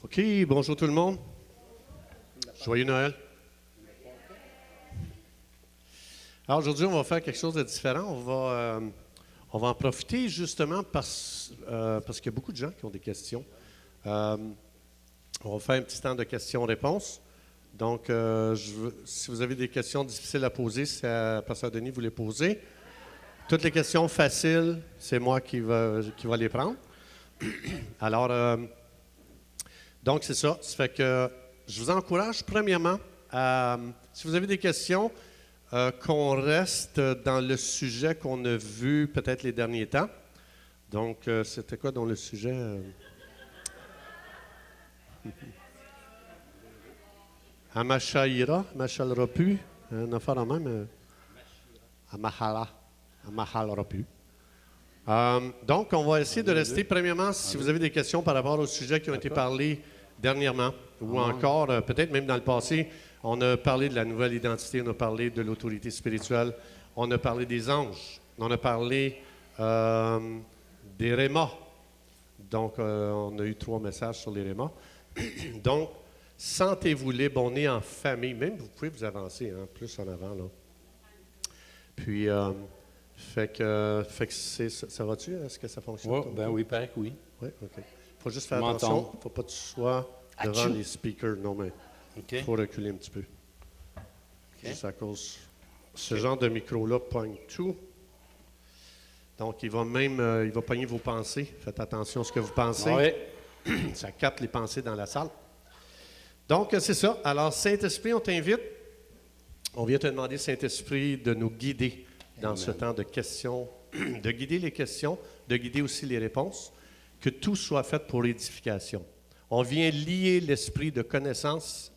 OK, bonjour tout le monde. Joyeux Noël. Alors aujourd'hui, on va faire quelque chose de différent. On va en profiter justement parce qu'il y a beaucoup de gens qui ont des questions. On va faire un petit temps de questions-réponses. Donc, si vous avez des questions difficiles à poser, c'est à Pasteur Denis vous les posez. Toutes les questions faciles, c'est moi qui va les prendre. Alors, donc c'est ça. Ça fait que je vous encourage premièrement si vous avez des questions, qu'on reste dans le sujet qu'on a vu peut-être les derniers temps. Donc, c'était quoi dans le sujet? Amashaïra, Machalera pu, un affaire en même. Amahalera pu. Donc, on va essayer de rester, premièrement, si vous avez des questions par rapport aux sujets qui ont été parlés dernièrement, ou encore, peut-être même dans le passé, on a parlé de la nouvelle identité, on a parlé de l'autorité spirituelle, on a parlé des anges, on a parlé des rémas. Donc, on a eu 3 messages sur les rémas. Donc, sentez-vous libre, on est en famille, même vous pouvez vous avancer, hein, plus en avant, là. Puis, fait que ça va-tu? Est-ce que ça fonctionne? Oh, ben oui, paraît que oui. Oui, OK. Il faut juste faire attention. Il ne faut pas que tu sois devant les speakers. Non, mais il faut reculer un petit peu. Juste à cause. Ce genre de micro-là pogne tout. Donc, il va pogner vos pensées. Faites attention à ce que vous pensez. Oui. Ça capte les pensées dans la salle. Donc, c'est ça. Alors, Saint-Esprit, on t'invite. On vient te demander, Saint-Esprit, de nous guider dans ce temps de questions, de guider les questions, de guider aussi les réponses, que tout soit fait pour l'édification. On vient lier l'esprit de connaissance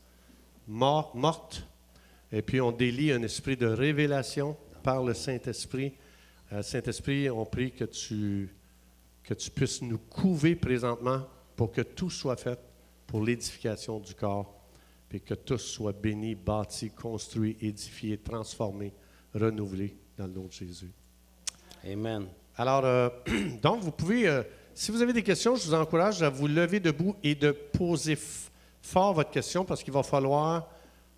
morte, et puis on délie un esprit de révélation par le Saint-Esprit. Saint-Esprit, on prie que tu puisses nous couver présentement pour que tout soit fait pour l'édification du corps, puis que tous soient bénis, bâtis, construits, édifiés, transformés, renouvelés dans le nom de Jésus. Amen. Alors, donc, vous pouvez, si vous avez des questions, je vous encourage à vous lever debout et de poser fort votre question parce qu'il va falloir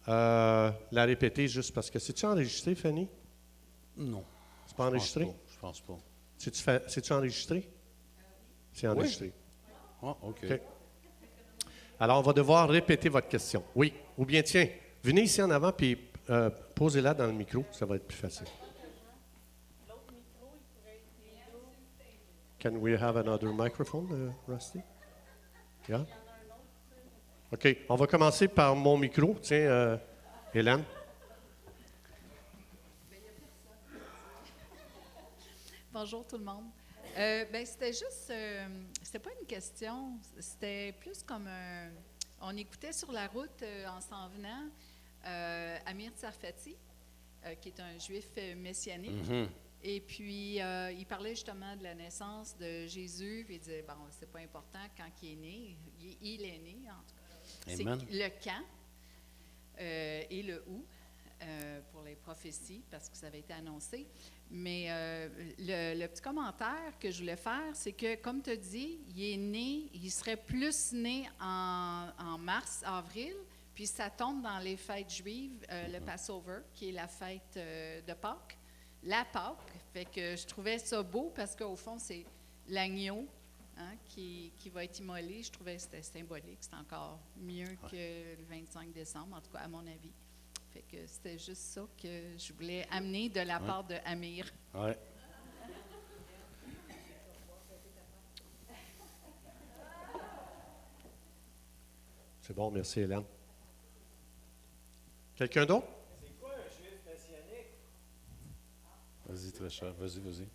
la répéter juste parce que... C'est-tu enregistré, Fanny? Non. C'est pas enregistré? Je pense pas. C'est-tu enregistré? C'est enregistré. Oui. Ah, OK. Alors, on va devoir répéter votre question. Oui. Ou bien, tiens, venez ici en avant puis posez-la dans le micro. Ça va être plus facile. Can we have another microphone, Rusty? Yeah? OK. On va commencer par mon micro. Tiens, Hélène. Bonjour tout le monde. C'était juste, c'était pas une question, c'était plus comme on écoutait sur la route en s'en venant Amir Tsarfati, qui est un juif messianique. Mm-hmm. Et puis, il parlait justement de la naissance de Jésus, puis il disait, bon, c'est pas important quand il est né, il est né en tout cas. Amen. C'est le quand et le où pour les prophéties, parce que ça avait été annoncé. Mais le petit commentaire que je voulais faire, c'est que, comme tu as dit, il serait plus né en mars, avril, puis ça tombe dans les fêtes juives, le Passover, qui est la fête de Pâques, la Pâques. Fait que je trouvais ça beau parce qu'au fond, c'est l'agneau qui va être immolé. Je trouvais que c'était symbolique. C'est encore mieux que le 25 décembre, en tout cas, à mon avis. Fait que c'était juste ça que je voulais amener de la part de Amir. Oui. C'est bon, merci Hélène. Quelqu'un d'autre? C'est quoi un juif messianique? Vas-y, très cher. Vas-y.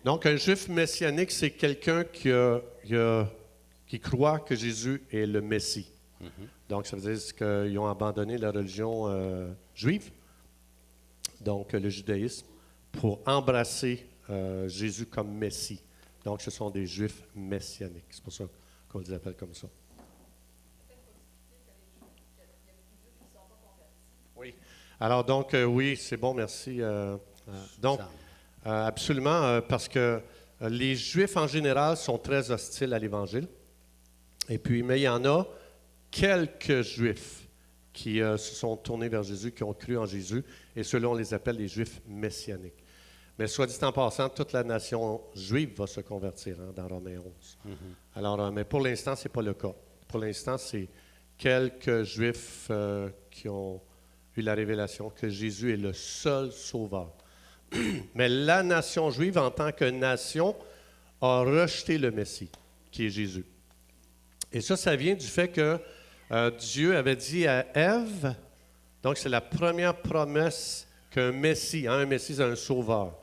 Donc, un juif messianique, c'est quelqu'un qui croit que Jésus est le Messie. Mm-hmm. Donc, ça veut dire qu'ils ont abandonné la religion juive, donc le judaïsme, pour embrasser Jésus comme Messie. Donc, ce sont des juifs messianiques. C'est pour ça qu'on les appelle comme ça. Oui. Alors, donc, oui, c'est bon, merci. Donc, absolument, parce que les Juifs, en général, sont très hostiles à l'Évangile. Et puis, mais il y en a quelques Juifs qui se sont tournés vers Jésus, qui ont cru en Jésus, et ceux-là, on les appelle les Juifs messianiques. Mais soit dit en passant, toute la nation juive va se convertir dans Romains 11. Alors, mais pour l'instant, ce n'est pas le cas. Pour l'instant, c'est quelques Juifs qui ont eu la révélation que Jésus est le seul sauveur. Mais la nation juive, en tant que nation, a rejeté le Messie, qui est Jésus. Et ça vient du fait que Dieu avait dit à Ève, donc c'est la première promesse qu'un Messie, un Messie c'est un sauveur,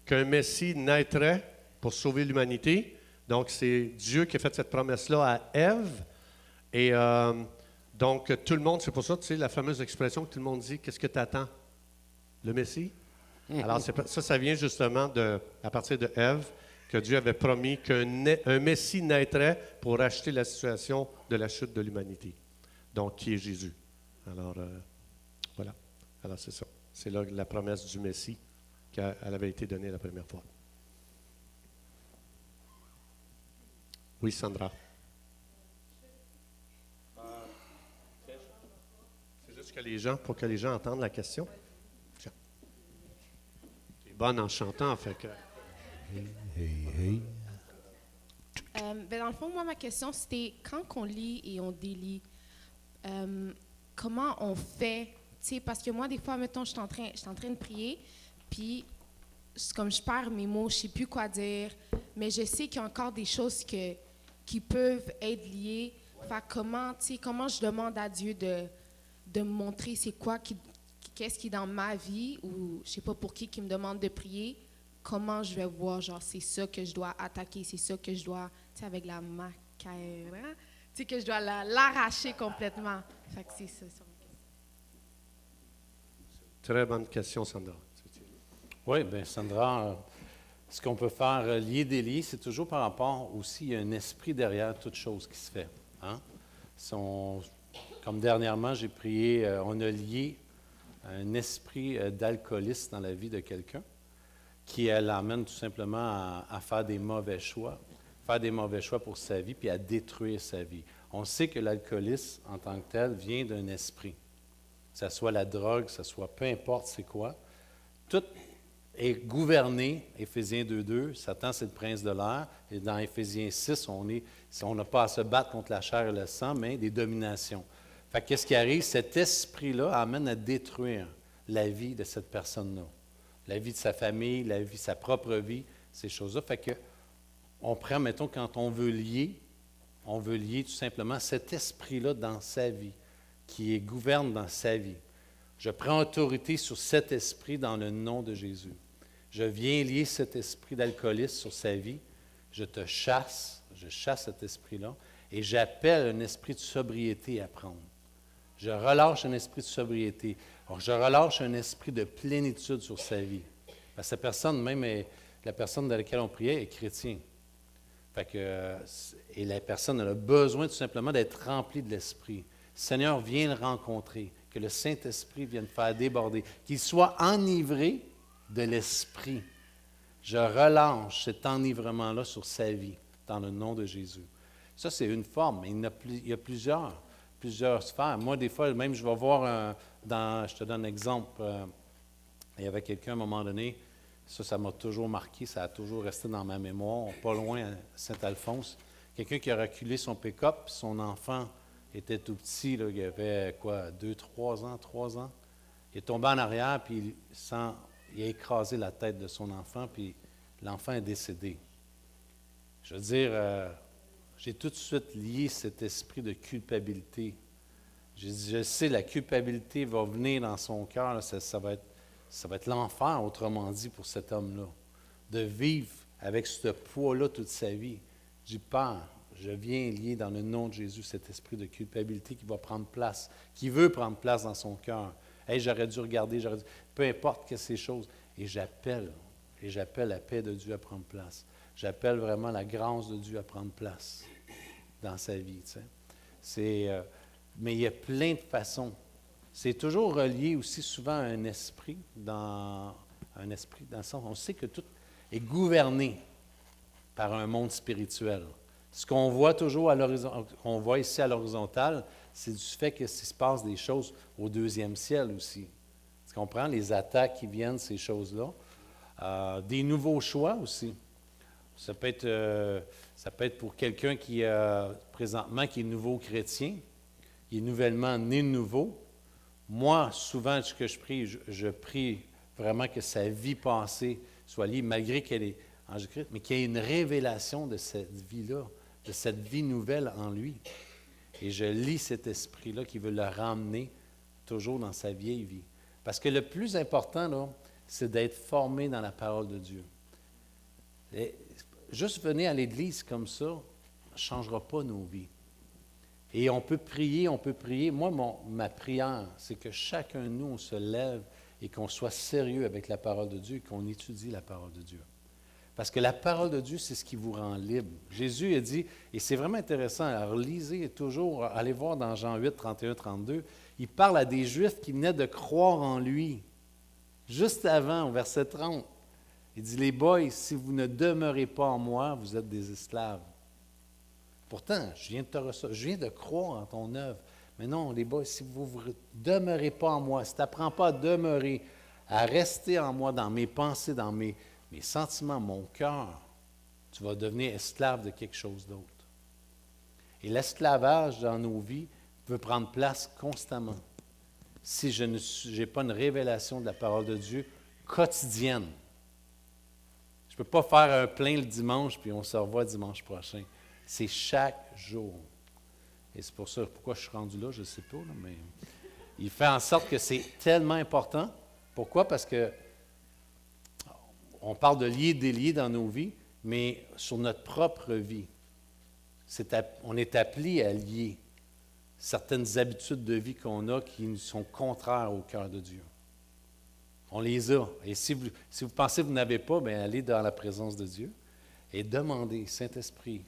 qu'un Messie naîtrait pour sauver l'humanité. Donc c'est Dieu qui a fait cette promesse-là à Ève. Et donc tout le monde, c'est pour ça, tu sais, la fameuse expression que tout le monde dit, qu'est-ce que tu attends? Le Messie? Alors ça vient justement à partir de Ève, que Dieu avait promis qu'un Messie naîtrait pour racheter la situation de la chute de l'humanité. Donc, qui est Jésus. Alors, voilà. Alors, c'est ça. C'est là la promesse du Messie qu'elle avait été donnée la première fois. Oui, Sandra. C'est juste pour que les gens entendent la question. Tu es bonne en chantant, fait que... Dans le fond, moi, ma question, c'était quand on lit et on délit, comment on fait? Parce que moi, des fois, mettons, je suis en train de prier, puis comme je perds mes mots, je ne sais plus quoi dire, mais je sais qu'il y a encore des choses qui peuvent être liées. Fait comment je demande à Dieu de me montrer c'est quoi, qu'est-ce qui est dans ma vie, ou je ne sais pas pour qui me demande de prier, comment je vais voir, genre, c'est ça que je dois attaquer, c'est ça que je dois, avec la macaire, que je dois l'arracher complètement. Fait que c'est ça. Très bonne question, Sandra. Oui, bien, Sandra, ce qu'on peut faire, lier, délier, c'est toujours par rapport aussi, il y a un esprit derrière toute chose qui se fait. Hein? Comme dernièrement, j'ai prié, on a lié un esprit d'alcooliste dans la vie de quelqu'un qui l'amène tout simplement à faire des mauvais choix pour sa vie, puis à détruire sa vie. On sait que l'alcoolisme, en tant que tel, vient d'un esprit. Que ce soit la drogue, que ce soit peu importe c'est quoi. Tout est gouverné, Éphésiens 2.2, Satan c'est le prince de l'air, et dans Éphésiens 6, on n'a pas à se battre contre la chair et le sang, mais des dominations. Fait que qu'est-ce qui arrive? Cet esprit-là amène à détruire la vie de cette personne-là. La vie de sa famille, la vie, sa propre vie, ces choses-là. Fait que on prend, mettons, quand on veut lier tout simplement cet esprit-là dans sa vie, qui gouverne dans sa vie. Je prends autorité sur cet esprit dans le nom de Jésus. Je viens lier cet esprit d'alcoolisme sur sa vie. Je chasse cet esprit-là et j'appelle un esprit de sobriété à prendre. Je relâche un esprit de sobriété. Alors, je relâche un esprit de plénitude sur sa vie. Parce que cette personne, même la personne dans laquelle on priait, est chrétien. Fait que, et la personne elle a besoin tout simplement d'être remplie de l'Esprit. Seigneur, viens le rencontrer, que le Saint-Esprit vienne faire déborder, qu'il soit enivré de l'Esprit. Je relâche cet enivrement-là sur sa vie, dans le nom de Jésus. Ça, c'est une forme, mais il y a plusieurs sphères. Moi, des fois, même, je vais voir, je te donne un exemple, il y avait quelqu'un à un moment donné, ça m'a toujours marqué, ça a toujours resté dans ma mémoire, pas loin à Saint-Alphonse, quelqu'un qui a reculé son pick-up, son enfant était tout petit, là, il avait 3 ans. Il est tombé en arrière, puis il a écrasé la tête de son enfant, puis l'enfant est décédé. Je veux dire, j'ai tout de suite lié cet esprit de culpabilité. J'ai dit, je sais, la culpabilité va venir dans son cœur, ça va être l'enfer, autrement dit, pour cet homme-là, de vivre avec ce poids-là toute sa vie. J'ai peur. Je viens lier dans le nom de Jésus cet esprit de culpabilité qui va prendre place, qui veut prendre place dans son cœur. Hey, j'aurais dû regarder, peu importe que ces choses. Et j'appelle la paix de Dieu à prendre place. J'appelle vraiment la grâce de Dieu à prendre place dans sa vie. Tu sais. Mais il y a plein de façons. C'est toujours relié aussi souvent à un esprit, dans le sens, on sait que tout est gouverné par un monde spirituel. Ce qu'on voit toujours à l'horizon, qu'on voit ici à l'horizontale, c'est du fait qu'il se passe des choses au deuxième ciel aussi. Tu comprends? Les attaques qui viennent, ces choses-là. Des nouveaux choix aussi. Ça peut être pour quelqu'un qui, présentement, qui est nouveau chrétien, qui est nouvellement né de nouveau. Moi, souvent, ce que je prie, je prie vraiment que sa vie passée soit liée, malgré qu'elle est en Jésus-Christ, mais qu'il y ait une révélation de cette vie-là, de cette vie nouvelle en lui. Et je lis cet esprit-là qui veut le ramener toujours dans sa vieille vie. Parce que le plus important, là, c'est d'être formé dans la parole de Dieu. Et juste venir à l'Église comme ça ne changera pas nos vies. Et on peut prier. Moi, ma prière, c'est que chacun de nous, on se lève et qu'on soit sérieux avec la parole de Dieu et qu'on étudie la parole de Dieu. Parce que la parole de Dieu, c'est ce qui vous rend libre. Jésus a dit, et c'est vraiment intéressant, alors lisez toujours, allez voir dans Jean 8, 31, 32, il parle à des Juifs qui venaient de croire en lui. Juste avant, au verset 30, il dit, les boys, si vous ne demeurez pas en moi, vous êtes des esclaves. Pourtant, je viens de croire en ton œuvre. Mais non, les boys, si vous ne demeurez pas en moi, si tu n'apprends pas à demeurer, à rester en moi, dans mes pensées, dans mes sentiments, mon cœur, tu vas devenir esclave de quelque chose d'autre. Et l'esclavage dans nos vies peut prendre place constamment si je n'ai pas une révélation de la parole de Dieu quotidienne. Je ne peux pas faire un plein le dimanche, puis on se revoit dimanche prochain. C'est chaque jour. Et c'est pour ça, pourquoi je suis rendu là, je ne sais pas, là, mais il fait en sorte que c'est tellement important. Pourquoi? Parce que on parle de lier, délier dans nos vies, mais sur notre propre vie, on est appelé à lier certaines habitudes de vie qu'on a qui sont contraires au cœur de Dieu. On les a. Et si vous pensez que vous n'avez pas, bien, allez dans la présence de Dieu et demandez, Saint-Esprit,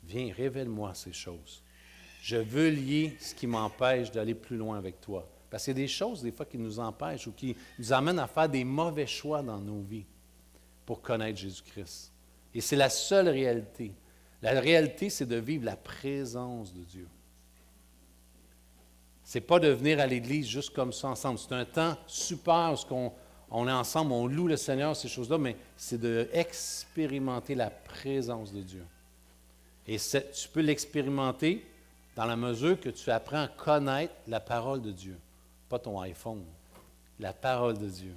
viens, révèle-moi ces choses. Je veux lier ce qui m'empêche d'aller plus loin avec toi. Parce qu'il y a des choses, des fois, qui nous empêchent ou qui nous amènent à faire des mauvais choix dans nos vies pour connaître Jésus-Christ. Et c'est la seule réalité. La réalité, c'est de vivre la présence de Dieu. Ce n'est pas de venir à l'Église juste comme ça ensemble. C'est un temps super où on est ensemble, on loue le Seigneur, ces choses-là, mais c'est d'expérimenter la présence de Dieu. Et tu peux l'expérimenter dans la mesure que tu apprends à connaître la parole de Dieu. Pas ton iPhone, la parole de Dieu.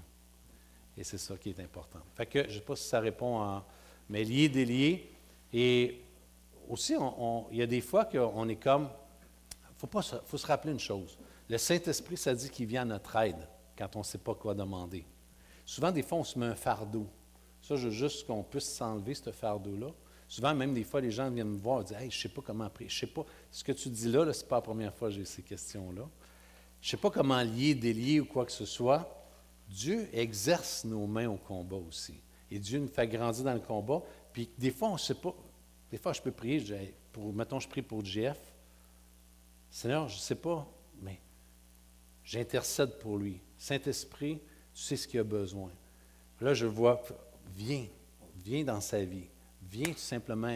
Et c'est ça qui est important. Fait que, je ne sais pas si ça répond à... Mais lié, délié. Et aussi, il y a des fois qu'on est comme... Il faut se rappeler une chose. Le Saint-Esprit, ça dit qu'il vient à notre aide quand on ne sait pas quoi demander. Souvent, des fois, on se met un fardeau. Ça, je veux juste qu'on puisse s'enlever ce fardeau-là. Souvent, même des fois, les gens viennent me voir et disent « Hey, je ne sais pas comment prier. Je ne sais pas. Ce que tu dis là ce n'est pas la première fois que j'ai ces questions-là. Je ne sais pas comment lier, délier ou quoi que ce soit. » Dieu exerce nos mains au combat aussi. Et Dieu nous fait grandir dans le combat. Puis des fois, on ne sait pas. Des fois, je peux prier, mettons, je prie pour JF. Seigneur, je ne sais pas, mais j'intercède pour lui. Saint-Esprit, tu sais ce qu'il a besoin. Là, je vois, viens dans sa vie. Viens tout simplement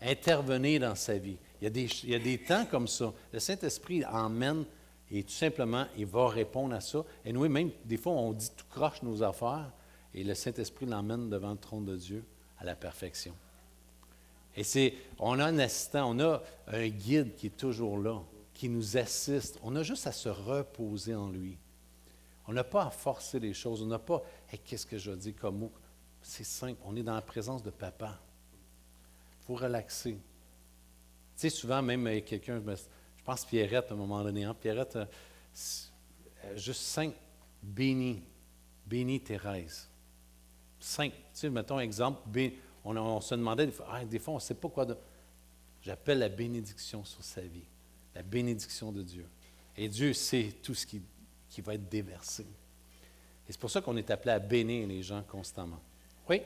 intervenir dans sa vie. Il y a des temps comme ça. Le Saint-Esprit emmène et tout simplement, il va répondre à ça. Et nous, même, des fois, on dit tout croche nos affaires et le Saint-Esprit l'emmène devant le trône de Dieu à la perfection. Et on a un assistant, on a un guide qui est toujours là, qui nous assiste. On a juste à se reposer en lui. On n'a pas à forcer les choses. On n'a pas, hey, qu'est-ce que je dis comme mot? C'est simple. On est dans la présence de papa. Il faut relaxer. Tu sais, souvent, même avec quelqu'un, je pense Pierrette, à un moment donné, hein? Pierrette, juste simple, bénis Thérèse. Simple. Tu sais, mettons exemple, on se demandait, des fois, on ne sait pas quoi de... J'appelle la bénédiction sur sa vie, la bénédiction de Dieu. Et Dieu sait tout ce qui va être déversé. Et c'est pour ça qu'on est appelé à bénir les gens constamment. Oui?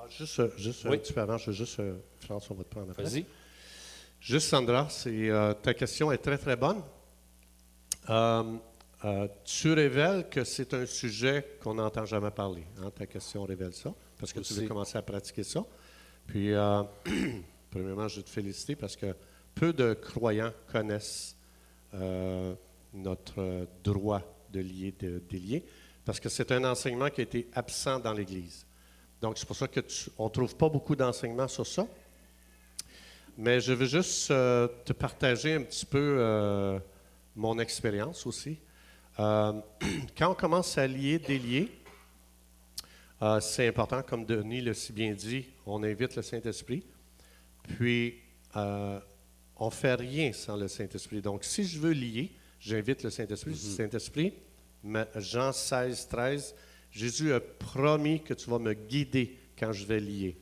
Juste oui. Un petit peu avant, je veux juste, France, on va te prendre après. Vas-y. Juste, Sandra, ta question est très, très bonne. Tu révèles que c'est un sujet qu'on n'entend jamais parler. Hein? Ta question révèle ça, parce que Aussi. tu veux commencer à pratiquer ça. Puis, premièrement, je veux te féliciter parce que peu de croyants connaissent notre droit de délier, parce que c'est un enseignement qui a été absent dans l'Église. Donc, c'est pour ça qu'on ne trouve pas beaucoup d'enseignements sur ça. Mais je veux juste te partager un petit peu mon expérience aussi. Quand on commence à délier, c'est important, comme Denis l'a si bien dit, on invite le Saint-Esprit. Puis, on ne fait rien sans le Saint-Esprit. Donc, si je veux lier, j'invite le Saint-Esprit. Saint-Esprit, Jean 16, 13, Jésus a promis que tu vas me guider quand je vais lier.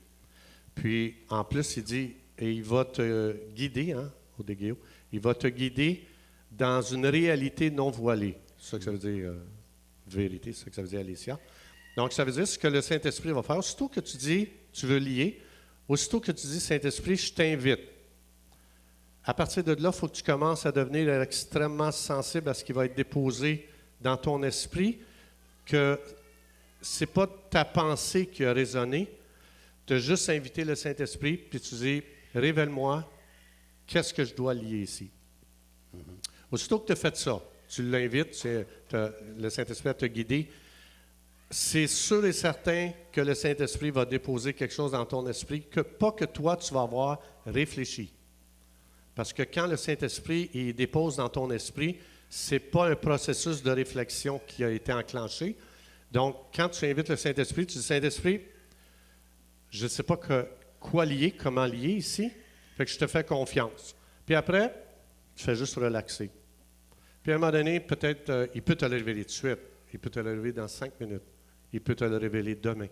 Puis, en plus, il dit, et il va te guider, au déguéo, il va te guider dans une réalité non voilée. C'est ça que ça veut dire, vérité, c'est ça que ça veut dire, Alicia. Donc, ça veut dire ce que le Saint-Esprit va faire. Aussitôt que tu dis, tu veux lier, aussitôt que tu dis, Saint-Esprit, je t'invite. À partir de là, il faut que tu commences à devenir extrêmement sensible à ce qui va être déposé dans ton esprit, que ce n'est pas ta pensée qui a résonné. Tu as juste invité le Saint-Esprit, puis tu dis, révèle-moi, qu'est-ce que je dois lier ici? Aussitôt que tu as fait ça, tu l'invites, le Saint-Esprit va te guider. C'est sûr et certain que le Saint-Esprit va déposer quelque chose dans ton esprit, pas que toi, tu vas avoir réfléchi. Parce que quand le Saint-Esprit il dépose dans ton esprit, ce n'est pas un processus de réflexion qui a été enclenché. Donc, quand tu invites le Saint-Esprit, tu dis, Saint-Esprit, je ne sais pas quoi lier, comment lier ici, fait que je te fais confiance. Puis après, tu fais juste relaxer. Puis à un moment donné, peut-être, il peut te le révéler tout de suite. Il peut te le révéler dans 5 minutes. Il peut te le révéler demain.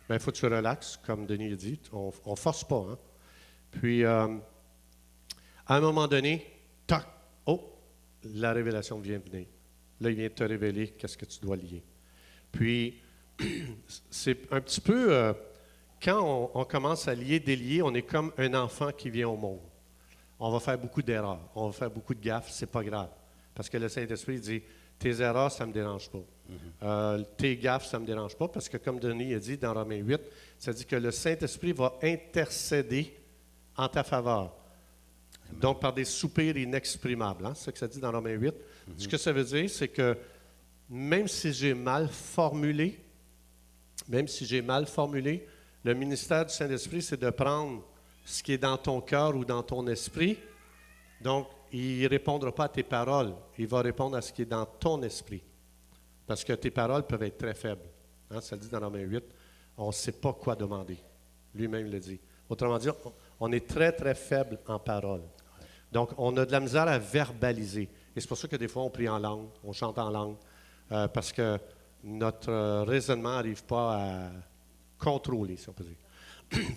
Mais il faut que tu relaxes, comme Denis a dit. On ne force pas. Hein? Puis, à un moment donné, tac, la révélation vient venir. Là, il vient te révéler qu'est-ce que tu dois lier. Puis, c'est un petit peu, quand on commence à délier, on est comme un enfant qui vient au monde. On va faire beaucoup d'erreurs, on va faire beaucoup de gaffes, c'est pas grave. Parce que le Saint-Esprit dit, tes erreurs, ça ne me dérange pas. Tes gaffes, ça ne me dérange pas, parce que comme Denis a dit dans Romains 8, ça dit que le Saint-Esprit va intercéder en ta faveur. Amen. Donc, par des soupirs inexprimables. Hein? C'est ce que ça dit dans Romains 8. Ce que ça veut dire, c'est que même si j'ai mal formulé, le ministère du Saint-Esprit, c'est de prendre ce qui est dans ton cœur ou dans ton esprit. Donc, il ne répondra pas à tes paroles. Il va répondre à ce qui est dans ton esprit. Parce que tes paroles peuvent être très faibles. Hein, ça le dit dans Romains 8. On ne sait pas quoi demander. Lui-même le dit. Autrement dit, on est très, très faible en parole. Donc, on a de la misère à verbaliser. Et c'est pour ça que des fois, on prie en langue, on chante en langue, parce que notre raisonnement n'arrive pas à contrôler, si on peut dire,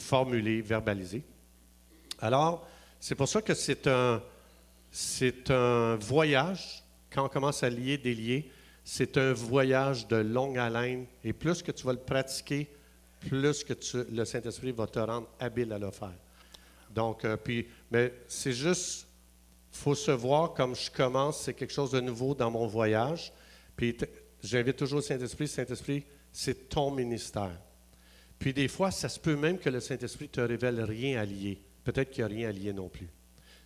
formuler, verbaliser. Alors, c'est pour ça que c'est un voyage, quand on commence à délier, c'est un voyage de longue haleine. Et plus que tu vas le pratiquer, plus que le Saint-Esprit va te rendre habile à le faire. Donc, mais c'est juste, il faut se voir comme je commence, c'est quelque chose de nouveau dans mon voyage. Puis j'invite toujours le Saint-Esprit. Saint-Esprit, c'est ton ministère. Puis des fois, ça se peut même que le Saint-Esprit ne te révèle rien à lier. Peut-être qu'il n'y a rien à lier non plus.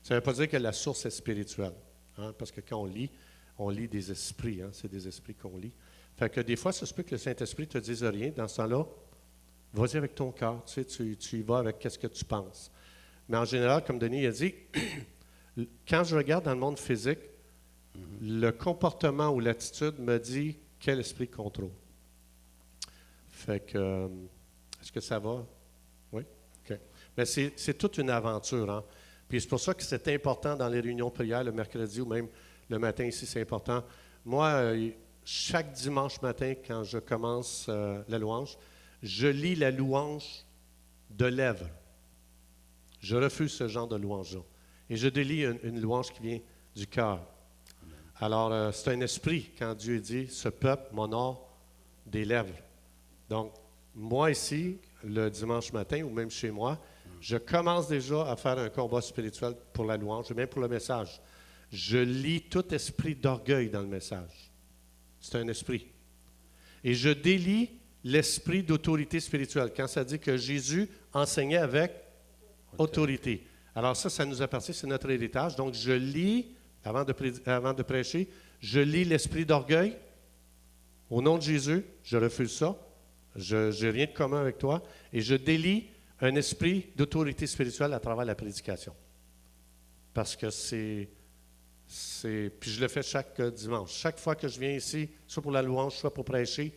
Ça ne veut pas dire que la source est spirituelle. Hein, parce que quand on lit des esprits. Hein, c'est des esprits qu'on lit. Fait que des fois, ça se peut que le Saint-Esprit ne te dise rien. Dans ce temps-là, vas-y avec ton cœur. Tu sais, tu y vas avec qu'est-ce que tu penses. Mais en général, comme Denis a dit, quand je regarde dans le monde physique, le comportement ou l'attitude me dit quel esprit contrôle. Fait que, est-ce que ça va? Oui? OK. Mais c'est toute une aventure. Hein? Puis c'est pour ça que c'est important dans les réunions de prière, le mercredi ou même le matin ici, c'est important. Moi, chaque dimanche matin, quand je commence la louange, je lis la louange de lèvres. Je refuse ce genre de louange-là. Et je délie une louange qui vient du cœur. Alors, c'est un esprit quand Dieu dit « Ce peuple m'honore des lèvres ». Donc, moi ici, le dimanche matin ou même chez moi, je commence déjà à faire un combat spirituel pour la louange et même pour le message. Je lis tout esprit d'orgueil dans le message. C'est un esprit. Et je délie l'esprit d'autorité spirituelle. Quand ça dit que Jésus enseignait avec autorité. Alors ça nous appartient, c'est notre héritage. Donc, je lis, avant de prêcher, je lis l'esprit d'orgueil. Au nom de Jésus, je refuse ça. Je n'ai rien de commun avec toi. Et je délie un esprit d'autorité spirituelle à travers la prédication. Parce que puis je le fais chaque dimanche. Chaque fois que je viens ici, soit pour la louange, soit pour prêcher,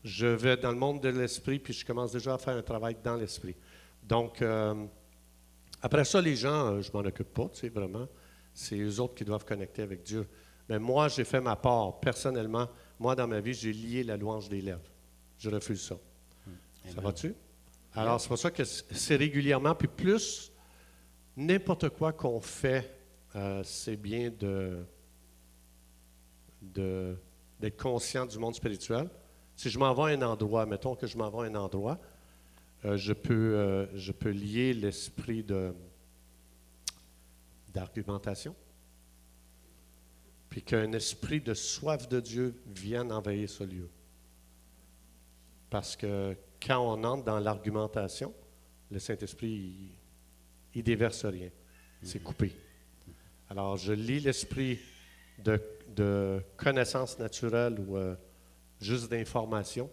je vais dans le monde de l'esprit, puis je commence déjà à faire un travail dans l'esprit. Donc, après ça, les gens, je m'en occupe pas, tu sais, vraiment. C'est eux autres qui doivent connecter avec Dieu. Mais moi, j'ai fait ma part. Personnellement, moi, dans ma vie, j'ai lié la louange des lèvres. Je refuse ça. Ça va-tu? Alors, c'est pour ça que c'est régulièrement, puis plus n'importe quoi qu'on fait, c'est bien d'être conscient du monde spirituel. Si je m'en vais à un endroit, mettons que je m'en vais à un endroit, je peux lier l'esprit d'argumentation, puis qu'un esprit de soif de Dieu vienne envahir ce lieu. Parce que quand on entre dans l'argumentation, le Saint-Esprit, il déverse rien. C'est coupé. Alors, je lis l'esprit de connaissance naturelle ou juste d'information,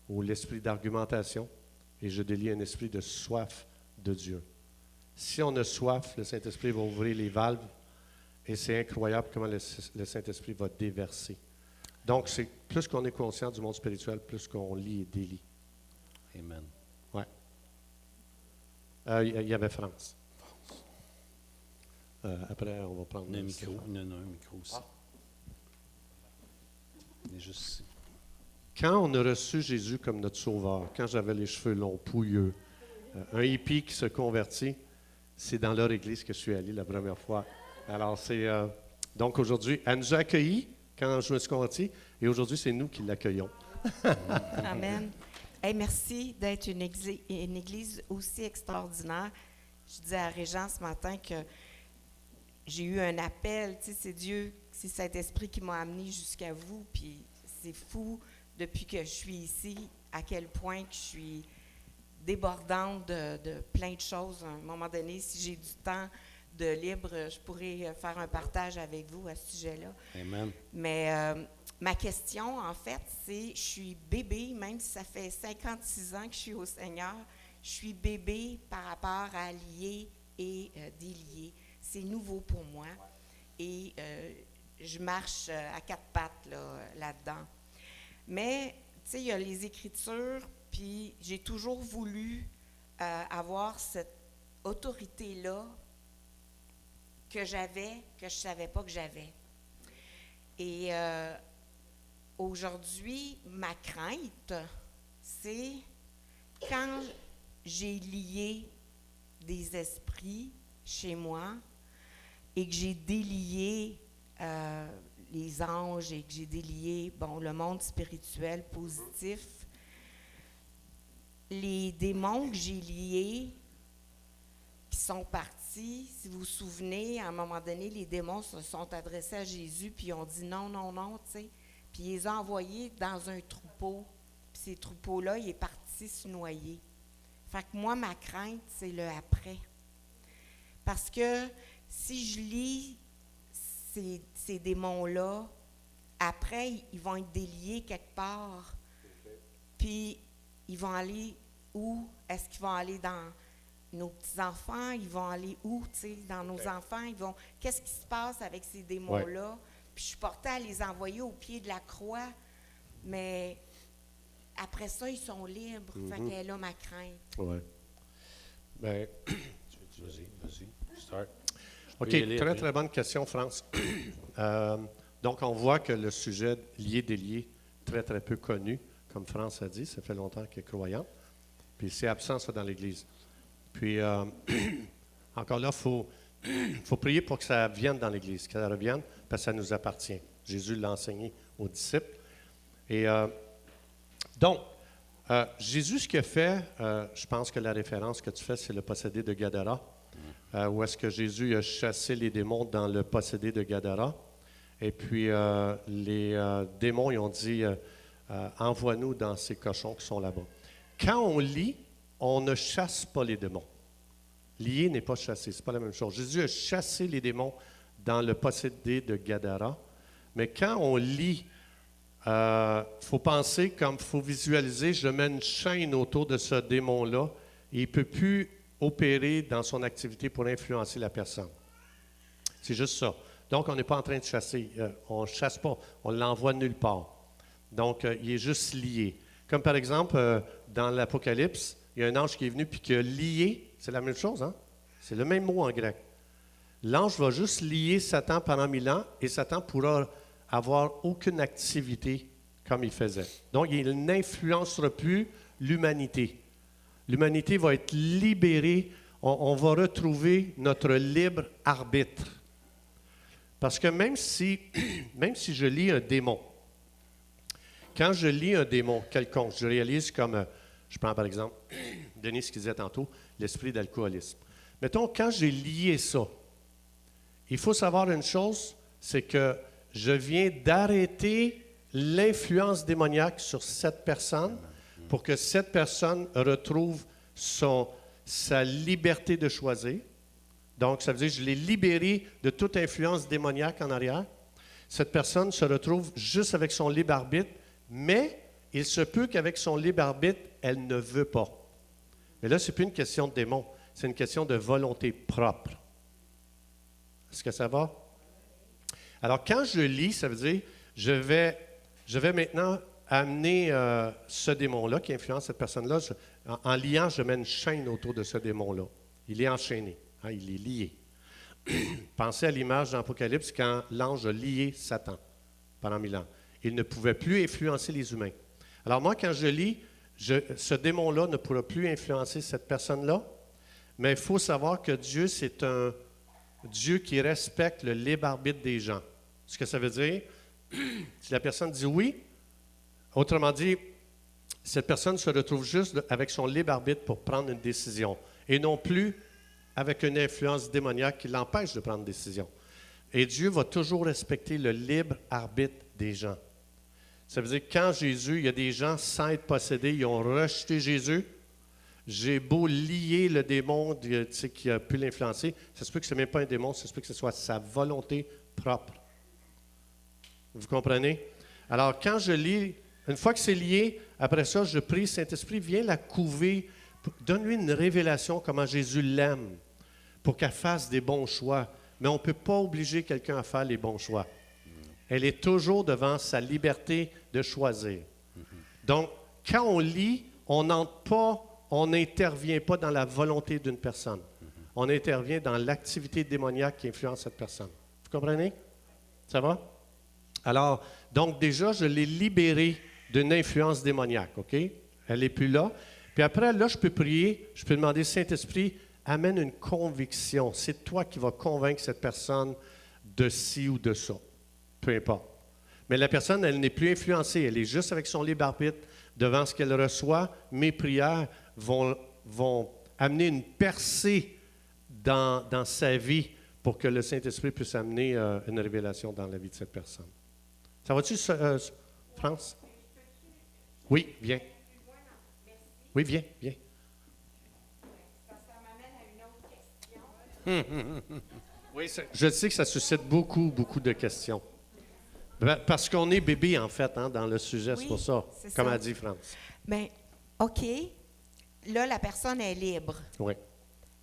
ou l'esprit d'argumentation, et je délie un esprit de soif de Dieu. Si on a soif, le Saint-Esprit va ouvrir les valves, et c'est incroyable comment le Saint-Esprit va déverser. Donc, c'est plus qu'on est conscient du monde spirituel, plus qu'on lit et délie. Amen. Oui. Il y avait France. Après, on va prendre Un micro. Il y en a un micro aussi. Il est juste ici. Quand on a reçu Jésus comme notre sauveur, quand j'avais les cheveux longs, pouilleux, un hippie qui se convertit, c'est dans leur église que je suis allé la première fois. Alors, donc aujourd'hui, elle nous a accueillis quand je me suis converti, et aujourd'hui, c'est nous qui l'accueillons. Amen. Hey, merci d'être une église aussi extraordinaire. Je disais à Régent ce matin que j'ai eu un appel, tu sais, c'est Dieu, c'est Saint-Esprit qui m'a amené jusqu'à vous, puis c'est fou depuis que je suis ici, à quel point que je suis débordante de plein de choses. À un moment donné, si j'ai du temps de libre, je pourrais faire un partage avec vous à ce sujet-là. Amen. Mais ma question, en fait, c'est, je suis bébé, même si ça fait 56 ans que je suis au Seigneur, je suis bébé par rapport à lier et délier. C'est nouveau pour moi. Et je marche à quatre pattes là-dedans. Mais, tu sais, il y a les Écritures, puis j'ai toujours voulu avoir cette autorité-là que j'avais, que je ne savais pas que j'avais. Et aujourd'hui, ma crainte, c'est quand j'ai lié des esprits chez moi et que j'ai délié les anges et que j'ai délié, le monde spirituel positif, les démons que j'ai liés, qui sont partis, si vous vous souvenez, à un moment donné, les démons se sont adressés à Jésus, puis ils ont dit non, non, non, tu sais. Puis ils les ont envoyés dans un troupeau. Puis ces troupeaux-là, il est parti se noyer. Fait que moi, ma crainte, c'est le après. Parce que si je lis ces démons-là, après, ils vont être déliés quelque part. Puis ils vont aller où? Est-ce qu'ils vont aller dans nos petits-enfants? Ils vont aller où, tu sais, dans nos enfants? Qu'est-ce qui se passe avec ces démons-là? Ouais. Puis je suis portée à les envoyer au pied de la croix, mais après ça, ils sont libres. Fait qu'elle est là ma crainte. Oui. Bien, vas-y, start. OK, très, très bonne question, France. Donc, on voit que le sujet lié-délié, très, très peu connu, comme France a dit, ça fait longtemps qu'elle est croyante, puis c'est absent, ça, dans l'Église. Puis, encore là, il faut prier pour que ça vienne dans l'Église, que ça revienne, parce que ça nous appartient. Jésus l'a enseigné aux disciples. Et donc, Jésus, ce qu'il a fait, je pense que la référence que tu fais, c'est le possédé de Gadara, où est-ce que Jésus a chassé les démons dans le possédé de Gadara. Et puis, les démons, ils ont dit, envoie-nous dans ces cochons qui sont là-bas. Quand on lit, on ne chasse pas les démons. Lier n'est pas chasser, ce n'est pas la même chose. Jésus a chassé les démons dans le possédé de Gadara. Mais quand on lie, faut penser comme, faut visualiser, je mets une chaîne autour de ce démon-là et il ne peut plus opérer dans son activité pour influencer la personne. C'est juste ça. Donc, on n'est pas en train de chasser. On ne chasse pas. On l'envoie nulle part. Donc, il est juste lié. Comme par exemple, dans l'Apocalypse, il y a un ange qui est venu puis qui a lié. C'est la même chose, hein? C'est le même mot en grec. L'ange va juste lier Satan pendant 1000 ans et Satan pourra avoir aucune activité comme il faisait. Donc, il n'influencera plus l'humanité. L'humanité va être libérée. On va retrouver notre libre arbitre. Parce que même si je lis un démon, quand je lis un démon quelconque, je réalise comme, je prends par exemple, Denis ce qu'il disait tantôt, l'esprit d'alcoolisme. Mettons, quand j'ai lié ça, il faut savoir une chose, c'est que je viens d'arrêter l'influence démoniaque sur cette personne pour que cette personne retrouve sa liberté de choisir. Donc, ça veut dire que je l'ai libéré de toute influence démoniaque en arrière. Cette personne se retrouve juste avec son libre arbitre, mais il se peut qu'avec son libre arbitre, elle ne veut pas. Mais là, ce n'est plus une question de démon, c'est une question de volonté propre. Est-ce que ça va? Alors, quand je lis, ça veut dire je vais maintenant amener ce démon-là qui influence cette personne-là. En liant, je mets une chaîne autour de ce démon-là. Il est enchaîné. Hein, il est lié. Pensez à l'image d'Apocalypse quand l'ange a lié Satan pendant 1000 ans. Il ne pouvait plus influencer les humains. Alors moi, quand je lis, ce démon-là ne pourra plus influencer cette personne-là, mais il faut savoir que Dieu, c'est un Dieu qui respecte le libre arbitre des gens. Ce que ça veut dire, si la personne dit oui, autrement dit, cette personne se retrouve juste avec son libre arbitre pour prendre une décision, et non plus avec une influence démoniaque qui l'empêche de prendre une décision. Et Dieu va toujours respecter le libre arbitre des gens. Ça veut dire que quand Jésus, il y a des gens sans être possédés, ils ont rejeté Jésus, j'ai beau lier le démon qui a pu l'influencer, ça se peut que ce n'est même pas un démon, ça se peut que ce soit sa volonté propre. Vous comprenez? Alors, quand je lis, une fois que c'est lié, après ça, je prie, Saint-Esprit, viens la couver, donne-lui une révélation comment Jésus l'aime, pour qu'elle fasse des bons choix. Mais on ne peut pas obliger quelqu'un à faire les bons choix. Elle est toujours devant sa liberté de choisir. Donc, quand on lit, on n'intervient pas dans la volonté d'une personne. On intervient dans l'activité démoniaque qui influence cette personne. Vous comprenez? Ça va? Alors, donc déjà, je l'ai libérée d'une influence démoniaque, OK? Elle n'est plus là. Puis après, là, je peux prier, je peux demander, Saint-Esprit, amène une conviction. C'est toi qui vas convaincre cette personne de ci ou de ça. Peu importe. Mais la personne, elle n'est plus influencée. Elle est juste avec son libre arbitre devant ce qu'elle reçoit. Mes prières vont amener une percée dans sa vie pour que le Saint-Esprit puisse amener une révélation dans la vie de cette personne. Ça va-tu, France? Oui, viens. Oui, viens. Ça m'amène à une autre question. Oui, je sais que ça suscite beaucoup de questions. Parce qu'on est bébé, en fait, hein, dans le sujet, Oui, c'est pour ça, c'est comme ça. a dit France. Bien, OK. Là, la personne est libre. Oui.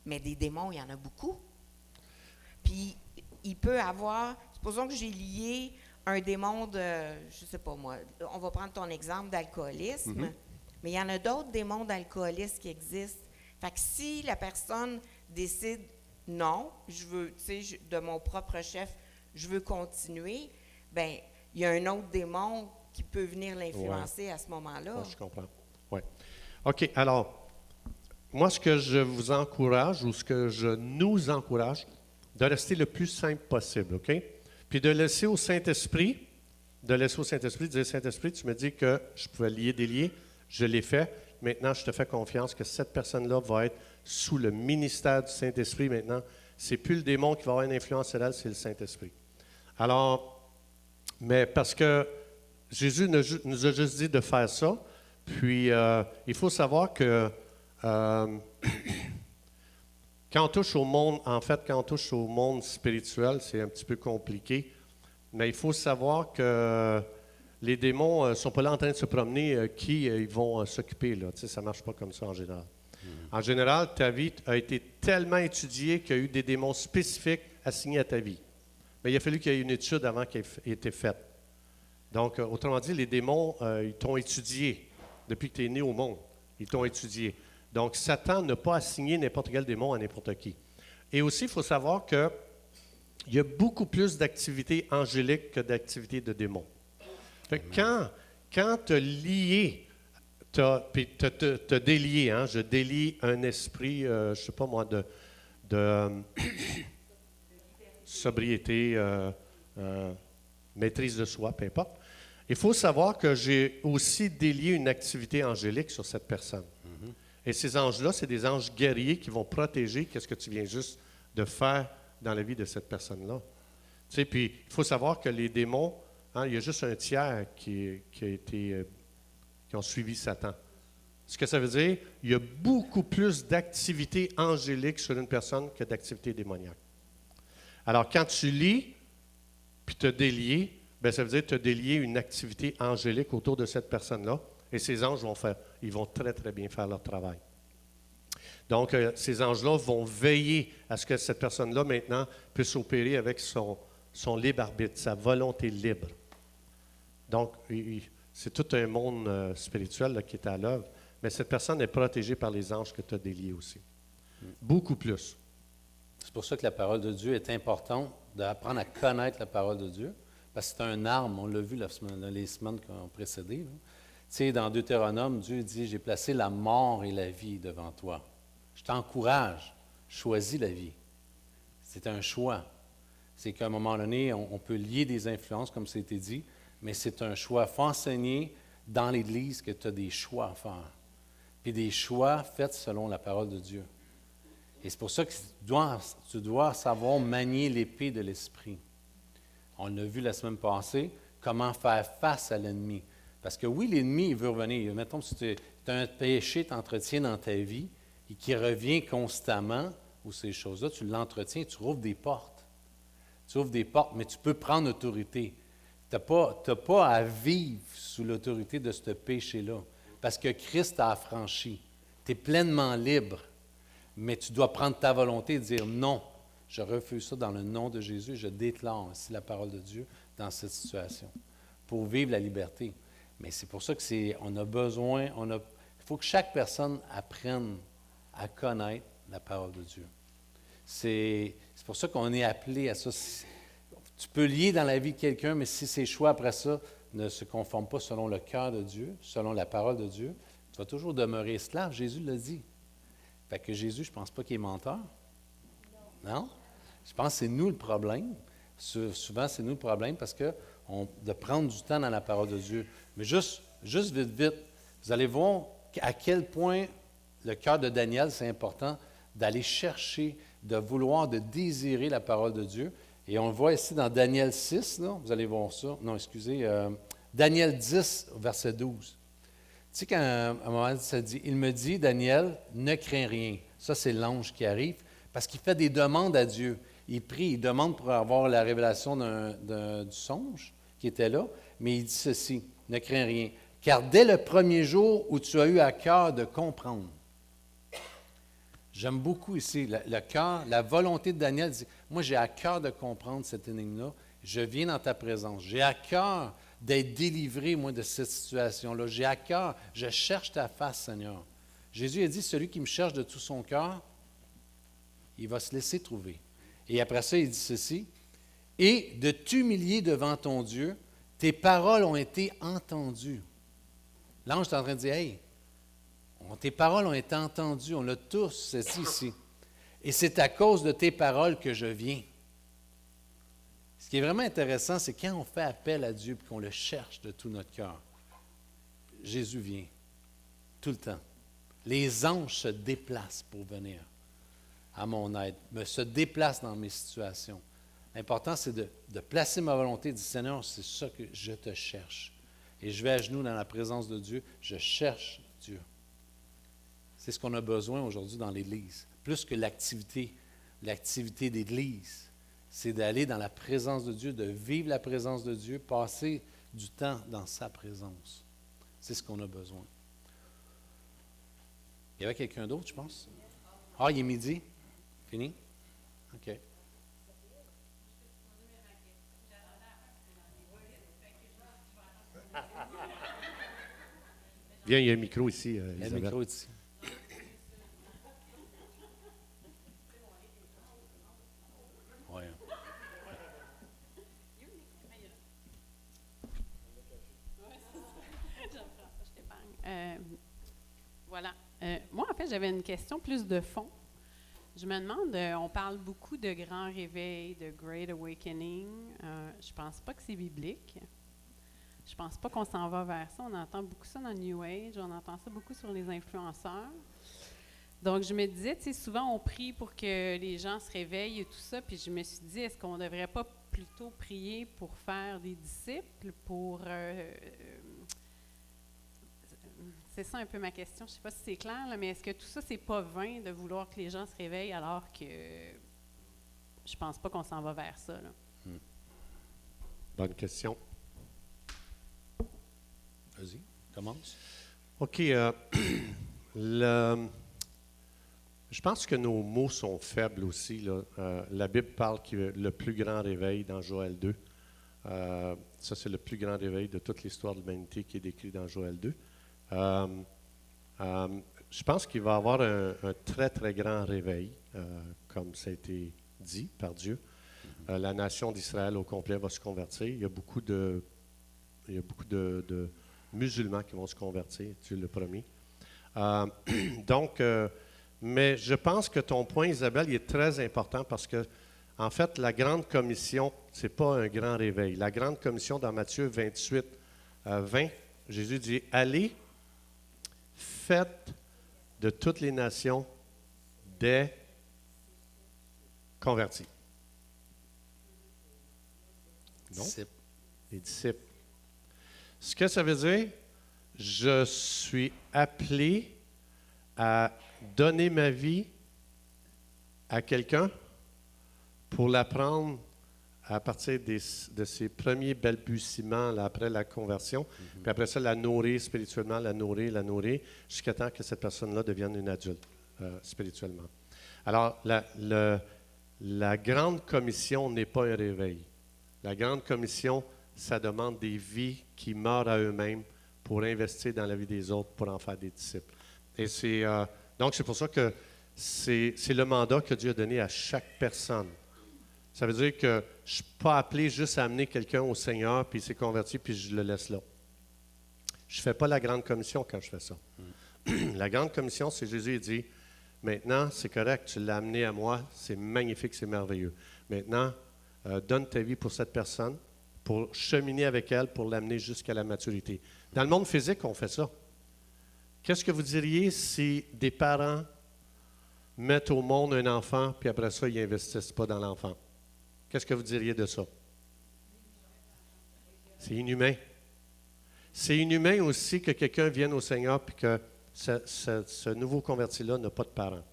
Mais des démons, il y en a beaucoup. Puis, il peut avoir... Supposons que j'ai lié un démon de... Je ne sais pas moi. On va prendre ton exemple d'alcoolisme. Mais il y en a d'autres démons d'alcoolisme qui existent. Fait que si la personne décide, non, je veux, tu sais, de mon propre chef, je veux continuer, bien, il y a un autre démon qui peut venir l'influencer à ce moment-là. Je comprends. Oui. OK, alors, moi, ce que je vous encourage, ou ce que je nous encourage, de rester le plus simple possible, OK? Puis de laisser au Saint-Esprit, de dire, Saint-Esprit, tu me dis que je pouvais lier, délier, je l'ai fait. Maintenant, je te fais confiance que cette personne-là va être sous le ministère du Saint-Esprit maintenant. C'est plus le démon qui va avoir une influence sur elle, c'est le Saint-Esprit. Alors, mais parce que Jésus nous a juste dit de faire ça, puis il faut savoir que Quand on touche au monde, en fait, quand on touche au monde spirituel, c'est un petit peu compliqué. Mais il faut savoir que les démons ne sont pas là en train de se promener qui ils vont s'occuper. Là. Tu sais, ça ne marche pas comme ça en général. En général, ta vie a été tellement étudiée qu'il y a eu des démons spécifiques assignés à ta vie. Mais il a fallu qu'il y ait une étude avant qu'elle ait été faite. Donc, autrement dit, les démons, ils t'ont étudié depuis que tu es né au monde. Ils t'ont étudié. Donc, Satan n'a pas assigné n'importe quel démon à n'importe qui. Et aussi, il faut savoir qu'il y a beaucoup plus d'activités angéliques que d'activités de démons. Fait que quand tu as lié, puis tu as délié, hein, je délie un esprit, je ne sais pas moi, de sobriété, maîtrise de soi, peu importe. Il faut savoir que j'ai aussi délié une activité angélique sur cette personne. Et ces anges-là, c'est des anges guerriers qui vont protéger ce que tu viens juste de faire dans la vie de cette personne-là. Tu sais, puis il faut savoir que les démons, hein, il y a juste un tiers qui ont suivi Satan. Ce que ça veut dire, il y a beaucoup plus d'activités angéliques sur une personne que d'activités démoniaques. Alors, quand tu lis, puis tu as délié, bien, ça veut dire que tu as délié une activité angélique autour de cette personne-là, et ces anges ils vont très, très bien faire leur travail. Donc, ces anges-là vont veiller à ce que cette personne-là, maintenant, puisse opérer avec son libre arbitre, sa volonté libre. Donc, c'est tout un monde spirituel là, qui est à l'œuvre, mais cette personne est protégée par les anges que tu as déliés aussi. Beaucoup plus. C'est pour ça que la parole de Dieu est importante, d'apprendre à connaître la parole de Dieu, parce que c'est un arme, on l'a vu les semaines qui ont précédé. Tu sais, dans Deutéronome, Dieu dit, « J'ai placé la mort et la vie devant toi. Je t'encourage, choisis la vie. » C'est un choix. C'est qu'à un moment donné, on peut lier des influences, comme ça a été dit, mais c'est un choix. Il faut enseigner dans l'Église que tu as des choix à faire. Puis des choix faits selon la parole de Dieu. Et c'est pour ça que tu dois savoir manier l'épée de l'Esprit. On l'a vu la semaine passée, comment faire face à l'ennemi. Parce que oui, l'ennemi, il veut revenir. Mettons que tu as un péché que tu entretiens dans ta vie et qui revient constamment, ou ces choses-là, tu l'entretiens, tu rouvres des portes. Tu ouvres des portes, mais tu peux prendre autorité. Tu n'as pas à vivre sous l'autorité de ce péché-là, parce que Christ t'a affranchi. Tu es pleinement libre, mais tu dois prendre ta volonté et dire non, je refuse ça dans le nom de Jésus, je déclare ainsi la parole de Dieu dans cette situation, pour vivre la liberté. Mais c'est pour ça qu'on a besoin, il faut que chaque personne apprenne à connaître la parole de Dieu. C'est pour ça qu'on est appelé à ça. Tu peux lier dans la vie de quelqu'un, mais si ses choix après ça ne se conforment pas selon le cœur de Dieu, selon la parole de Dieu, tu vas toujours demeurer esclave. Jésus l'a dit. Fait que Jésus, je ne pense pas qu'il est menteur. Non? Je pense que c'est nous le problème. Souvent, c'est nous le problème parce que de prendre du temps dans la parole de Dieu. Mais juste vite, vous allez voir à quel point le cœur de Daniel, c'est important d'aller chercher, de vouloir, de désirer la parole de Dieu. Et on le voit ici dans Daniel 6, là, vous allez voir ça. Non, excusez, Daniel 10, verset 12. Tu sais, quand à un moment donné, ça dit, il me dit, Daniel, ne crains rien. Ça, c'est l'ange qui arrive parce qu'il fait des demandes à Dieu. Il prie, il demande pour avoir la révélation du songe qui était là, mais il dit ceci, ne crains rien. Car dès le premier jour où tu as eu à cœur de comprendre, j'aime beaucoup ici le cœur, la volonté de Daniel dit, moi j'ai à cœur de comprendre cette énigme-là, je viens dans ta présence, j'ai à cœur d'être délivré, moi, de cette situation-là, j'ai à cœur, je cherche ta face, Seigneur. Jésus a dit, celui qui me cherche de tout son cœur, il va se laisser trouver. Et après ça, il dit ceci, et de t'humilier devant ton Dieu, tes paroles ont été entendues. L'ange est en train de dire, hey, tes paroles ont été entendues, on l'a tous, c'est ici. Et c'est à cause de tes paroles que je viens. Ce qui est vraiment intéressant, c'est quand on fait appel à Dieu et qu'on le cherche de tout notre cœur, Jésus vient, tout le temps. Les anges se déplacent pour venir à mon aide, se déplacent dans mes situations. L'important, c'est de placer ma volonté et de dire, Seigneur, c'est ça que je te cherche. Et je vais à genoux dans la présence de Dieu, je cherche Dieu. C'est ce qu'on a besoin aujourd'hui dans l'Église. plus que l'activité d'Église. C'est d'aller dans la présence de Dieu, de vivre la présence de Dieu, passer du temps dans sa présence. C'est ce qu'on a besoin. Il y avait quelqu'un d'autre, je pense? Ah, il est midi? Fini? OK. Viens, il y a un micro ici, Il y a le Isabelle. micro ici. Ouais. Voilà. Moi, en fait, j'avais une question plus de fond. Je me demande, on parle beaucoup de grand réveil, de Great Awakening. Je pense pas que c'est biblique. Je pense pas qu'on s'en va vers ça. On entend beaucoup ça dans le New Age. On entend ça beaucoup sur les influenceurs. Donc, je me disais, tu sais, souvent, on prie pour que les gens se réveillent et tout ça. Puis je me suis dit, est-ce qu'on ne devrait pas plutôt prier pour faire des disciples, pour... c'est ça un peu ma question. Je ne sais pas si c'est clair, là, mais est-ce que tout ça, c'est pas vain de vouloir que les gens se réveillent alors que je pense pas qu'on s'en va vers ça, là? Bonne question. Vas-y, commence. OK. Je pense que nos mots sont faibles aussi, là. La Bible parle que le plus grand réveil dans Joël 2. Ça, c'est le plus grand réveil de toute l'histoire de l'humanité qui est décrit dans Joël 2. Je pense qu'il va y avoir un très, très grand réveil, comme ça a été dit par Dieu. La nation d'Israël au complet va se convertir. Il y a beaucoup de musulmans qui vont se convertir, Dieu le promis. Mais je pense que ton point, Isabelle, il est très important parce que, en fait, la grande commission, ce n'est pas un grand réveil. La grande commission dans Matthieu 28, 20, Jésus dit, « Allez, faites de toutes les nations des convertis. » Non? Disciple. Les disciples. Ce que ça veut dire, je suis appelé à donner ma vie à quelqu'un pour l'apprendre à partir de ses premiers balbutiements là, après la conversion, puis après ça, la nourrir spirituellement, la nourrir, jusqu'à temps que cette personne-là devienne une adulte spirituellement. Alors, la grande commission n'est pas un réveil. La grande commission, ça demande des vies qui meurent à eux-mêmes pour investir dans la vie des autres, pour en faire des disciples. Et donc, c'est pour ça que c'est le mandat que Dieu a donné à chaque personne. Ça veut dire que je ne suis pas appelé juste à amener quelqu'un au Seigneur, puis il s'est converti, puis je le laisse là. Je ne fais pas la grande commission quand je fais ça. La grande commission, c'est Jésus dit, maintenant, c'est correct, tu l'as amené à moi, c'est magnifique, c'est merveilleux. Maintenant, donne ta vie pour cette personne, pour cheminer avec elle, pour l'amener jusqu'à la maturité. Dans le monde physique, on fait ça. Qu'est-ce que vous diriez si des parents mettent au monde un enfant, puis après ça, ils n'investissent pas dans l'enfant? Qu'est-ce que vous diriez de ça? C'est inhumain. C'est inhumain aussi que quelqu'un vienne au Seigneur puis que ce nouveau converti-là n'a pas de parents.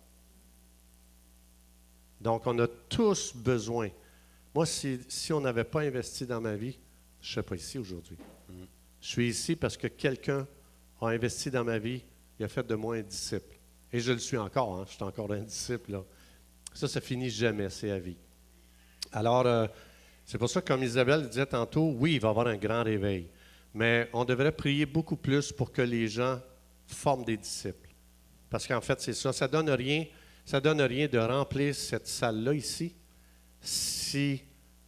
Donc, on a tous besoin. Moi, si on n'avait pas investi dans ma vie, je ne serais pas ici aujourd'hui. Je suis ici parce que quelqu'un a investi dans ma vie, il a fait de moi un disciple. Et je le suis encore, hein? Je suis encore un disciple. Là. Ça finit jamais, c'est à vie. Alors, c'est pour ça que, comme Isabelle disait tantôt, oui, il va y avoir un grand réveil. Mais on devrait prier beaucoup plus pour que les gens forment des disciples. Parce qu'en fait, c'est ça. Ça donne rien de remplir cette salle-là ici si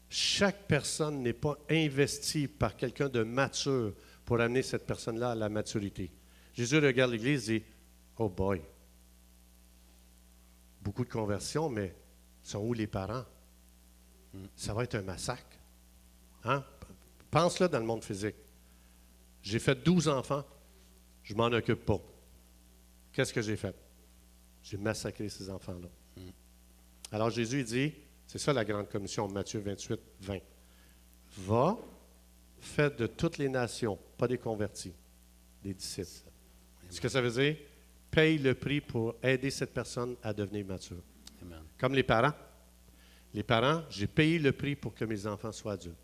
chaque personne n'est pas investie par quelqu'un de mature pour amener cette personne-là à la maturité. Jésus regarde l'Église et dit, « Oh boy! Beaucoup de conversions, mais sont où les parents? Ça va être un massacre. Hein? Pense-le dans le monde physique. J'ai fait 12 enfants, je ne m'en occupe pas. Qu'est-ce que j'ai fait? J'ai massacré ces enfants-là. Alors Jésus dit, c'est ça la grande commission, Matthieu 28, 20. Va, faites de toutes les nations, pas des convertis, des disciples. Ce que ça veut dire, paye le prix pour aider cette personne à devenir mature. Amen. Comme les parents. Les parents, j'ai payé le prix pour que mes enfants soient adultes.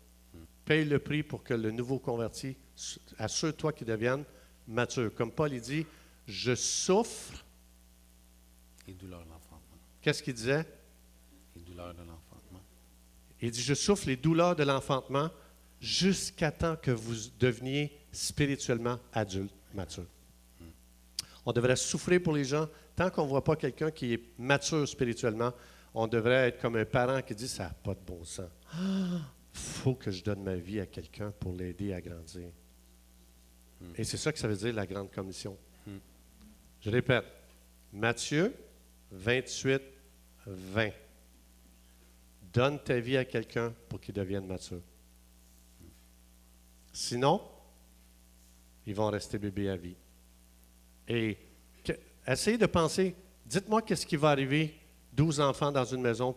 Paye le prix pour que le nouveau converti, assure-toi qu'ils deviennent matures. Comme Paul, il dit, je souffre. Et douleur de l'enfantement. Qu'est-ce qu'il disait? Et douleur de l'enfantement. Il dit, je souffre les douleurs de l'enfantement jusqu'à temps que vous deveniez spirituellement adulte, mature. On devrait souffrir pour les gens. Tant qu'on ne voit pas quelqu'un qui est mature spirituellement, on devrait être comme un parent qui dit, ça n'a pas de bon sens. Il faut que je donne ma vie à quelqu'un pour l'aider à grandir. Et c'est ça que ça veut dire, la grande commission. Je répète, Matthieu 28, 20. Donne ta vie à quelqu'un pour qu'il devienne mature. Sinon, ils vont rester bébés à vie. Et essayez de penser, dites-moi qu'est-ce qui va arriver, 12 enfants dans une maison,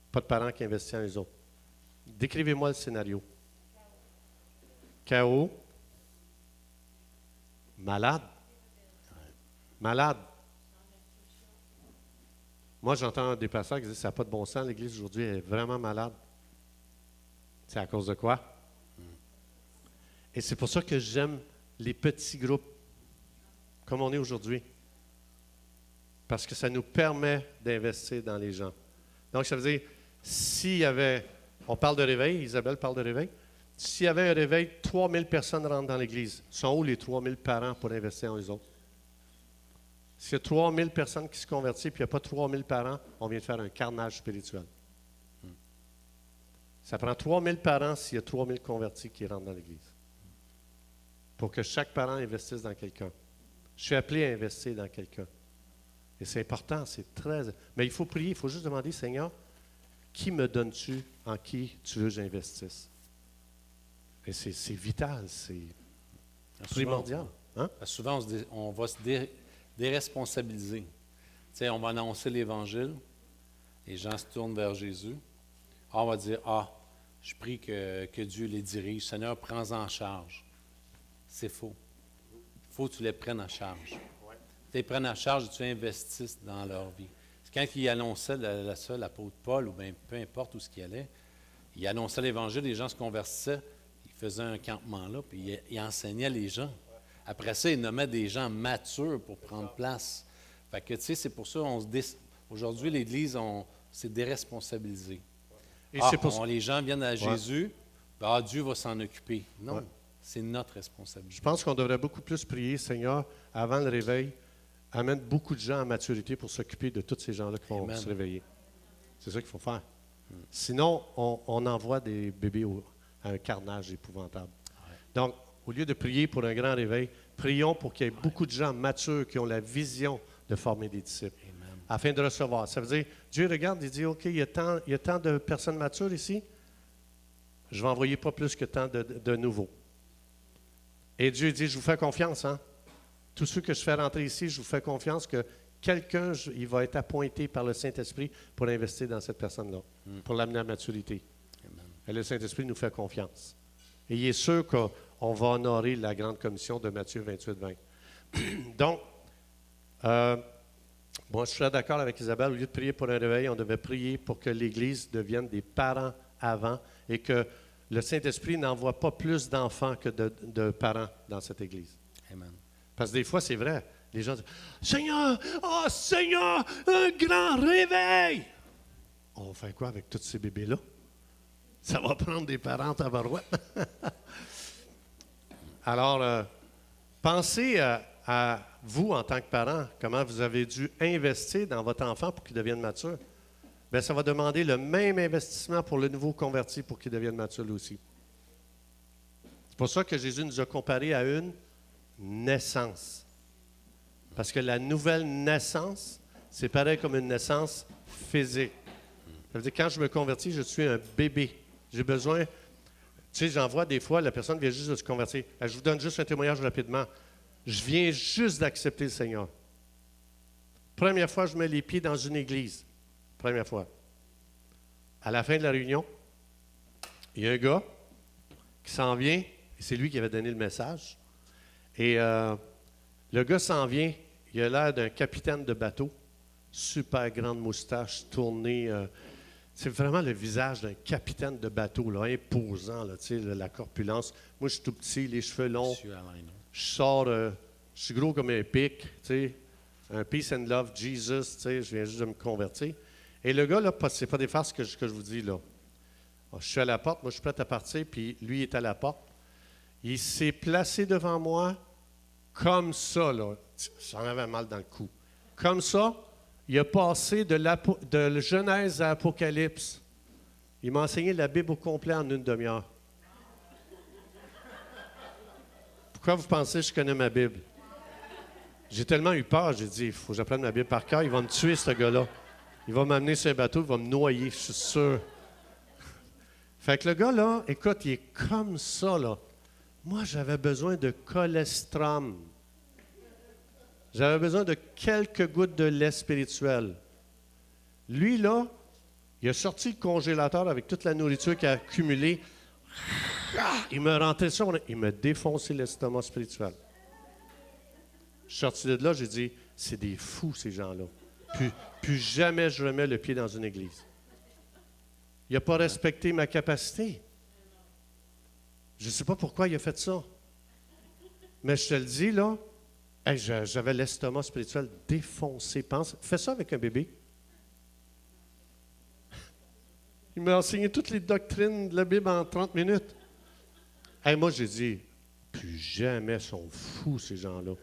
pas de parents qui investissent en les autres. Décrivez-moi le scénario. Chaos. Malade. Malade. Moi, j'entends des pasteurs qui disent ça n'a pas de bon sens, l'Église aujourd'hui est vraiment malade. C'est à cause de quoi? Et c'est pour ça que j'aime les petits groupes, comme on est aujourd'hui. Parce que ça nous permet d'investir dans les gens. Donc, ça veut dire, s'il y avait, on parle de réveil, Isabelle parle de réveil, s'il y avait un réveil, 3000 personnes rentrent dans l'Église. Sont où les 3000 parents pour investir en eux autres? S'il y a 3000 personnes qui se convertissent et il n'y a pas 3000 parents, on vient de faire un carnage spirituel. Ça prend 3000 parents s'il y a 3000 convertis qui rentrent dans l'Église. Pour que chaque parent investisse dans quelqu'un. Je suis appelé à investir dans quelqu'un. Et c'est important, c'est très... Mais il faut prier, il faut juste demander, Seigneur, qui me donnes-tu en qui tu veux que j'investisse? Et c'est vital, c'est primordial. Hein? Souvent, on va se déresponsabiliser. Tu sais, on va annoncer l'Évangile, les gens se tournent vers Jésus. On va dire, je prie que Dieu les dirige. Seigneur, prends-en en charge. C'est faux. Il faut que tu les prennes en charge. Tu les prennes en charge et tu investisses dans leur vie. C'est quand il annonçait l'apôtre Paul, ou bien peu importe où ce qu'il allait, il annonçait l'Évangile, les gens se convertissaient, il faisait un campement là, puis il enseignait les gens. Après ça, il nommait des gens matures pour prendre place. Fait que, tu sais, c'est pour ça aujourd'hui, l'Église, s'est déresponsabilisée. Et c'est pour les gens viennent à Jésus, Dieu va s'en occuper. Non, c'est notre responsabilité. Je pense qu'on devrait beaucoup plus prier, Seigneur, avant le réveil, amène beaucoup de gens à maturité pour s'occuper de tous ces gens-là qui vont se réveiller. C'est ça qu'il faut faire. Sinon, on envoie des bébés à un carnage épouvantable. Donc, au lieu de prier pour un grand réveil, prions pour qu'il y ait beaucoup de gens matures qui ont la vision de former des disciples, afin de recevoir. Ça veut dire, Dieu regarde et dit, OK, il y a tant de personnes matures ici, je vais envoyer pas plus que tant de nouveaux. Et Dieu dit, je vous fais confiance, hein? Tous ceux que je fais rentrer ici, je vous fais confiance que quelqu'un, il va être appointé par le Saint-Esprit pour investir dans cette personne-là, pour l'amener à la maturité. Amen. Et le Saint-Esprit nous fait confiance. Et il est sûr qu'on va honorer la grande commission de Matthieu 28, 20. Donc, je serais d'accord avec Isabelle, au lieu de prier pour un réveil, on devait prier pour que l'Église devienne des parents avant et que le Saint-Esprit n'envoie pas plus d'enfants que de parents dans cette Église. Amen. Parce que des fois, c'est vrai. Les gens disent, Seigneur, Seigneur, un grand réveil! On va faire quoi avec tous ces bébés-là? Ça va prendre des parents à barouette. Alors, pensez à vous, en tant que parents, comment vous avez dû investir dans votre enfant pour qu'il devienne mature. Bien, ça va demander le même investissement pour le nouveau converti pour qu'il devienne mature lui aussi. C'est pour ça que Jésus nous a comparé à une naissance. Parce que la nouvelle naissance, c'est pareil comme une naissance physique. Ça veut dire, quand je me convertis, je suis un bébé. J'ai besoin... Tu sais, j'en vois des fois, la personne vient juste de se convertir. Je vous donne juste un témoignage rapidement. Je viens juste d'accepter le Seigneur. Première fois, je mets les pieds dans une église. Première fois. À la fin de la réunion, il y a un gars qui s'en vient, et c'est lui qui avait donné le message. Et le gars s'en vient, il a l'air d'un capitaine de bateau. Super grande moustache tournée. C'est vraiment le visage d'un capitaine de bateau, là, imposant, là, la corpulence. Moi, je suis tout petit, les cheveux longs. Monsieur Alain, non? Je sors, je suis gros comme un pic, un peace and love, Jesus, je viens juste de me convertir. Et le gars, là, c'est pas des farces que je vous dis, là. Alors, je suis à la porte, moi, je suis prêt à partir, puis lui il est à la porte. Il s'est placé devant moi comme ça, là. J'en avais mal dans le cou. Comme ça, il a passé de Genèse à Apocalypse. Il m'a enseigné la Bible au complet en une demi-heure. Pourquoi vous pensez que je connais ma Bible? J'ai tellement eu peur, j'ai dit, il faut que j'apprenne ma Bible par cœur. Il va me tuer, ce gars-là. Il va m'amener sur un bateau, il va me noyer, je suis sûr. Fait que le gars, là, écoute, il est comme ça, là. Moi, j'avais besoin de colestrum. J'avais besoin de quelques gouttes de lait spirituel. Lui, là, il a sorti le congélateur avec toute la nourriture qu'il a accumulée. Il me rentrait ça, il m'a défoncé l'estomac spirituel. Je suis sorti de là, j'ai dit, c'est des fous, ces gens-là. Plus jamais je remets le pied dans une église. Il n'a pas respecté ma capacité. Je ne sais pas pourquoi il a fait ça. Mais je te le dis, là, hey, j'avais l'estomac spirituel défoncé. Fais ça avec un bébé. Il m'a enseigné toutes les doctrines de la Bible en 30 minutes. Hey, moi, j'ai dit, plus jamais sont fous, ces gens-là.